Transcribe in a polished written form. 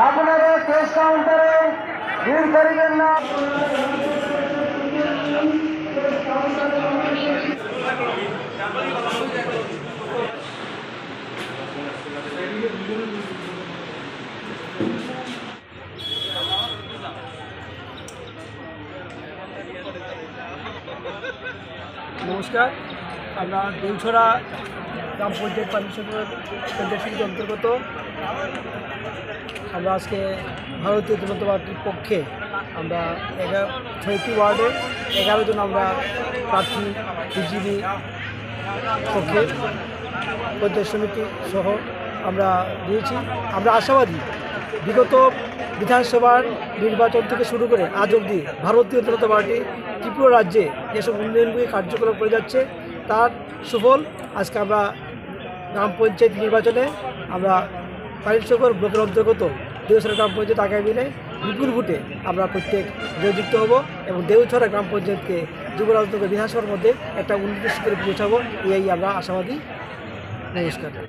আপনারা ক্যাশ কাউন্টারে ভিড় করিবেন না। নমস্কার, আমরা দেউছড়া গ্রাম পঞ্চায়েত পঞ্চায়েতের অন্তর্গত। আমরা আজকে ভারতীয় জনতা পার্টির পক্ষে আমরা 6টি ওয়ার্ডে 11 জন আমরা প্রার্থী বিজেপি পক্ষে পঞ্চায়েত সমিতি সহ আমরা দিয়েছি। আমরা আশাবাদী বিগত বিধানসভার নির্বাচন থেকে শুরু করে আজ অবধি ভারতীয় জনতা পার্টি ত্রিপুরা রাজ্যে যেসব উন্নয়নমূলক কার্যকলাপ করে যাচ্ছে তার সুফল আজকে আমরা গ্রাম পঞ্চায়েত নির্বাচনে আমরা পাইলশগর ব্লকের অন্তর্গত দেউছড়া গ্রাম পঞ্চায়েত আগামী দিনে বিপুল ভোটে আমরা প্রত্যেক জয়যুক্ত হব এবং দেউছড়া গ্রাম পঞ্চায়েতকে যুবরাজনগর বিধানসভার মধ্যে একটা উন্নত শিখরে পৌঁছাবো এই আমরা আশাবাদী। নমস্কার।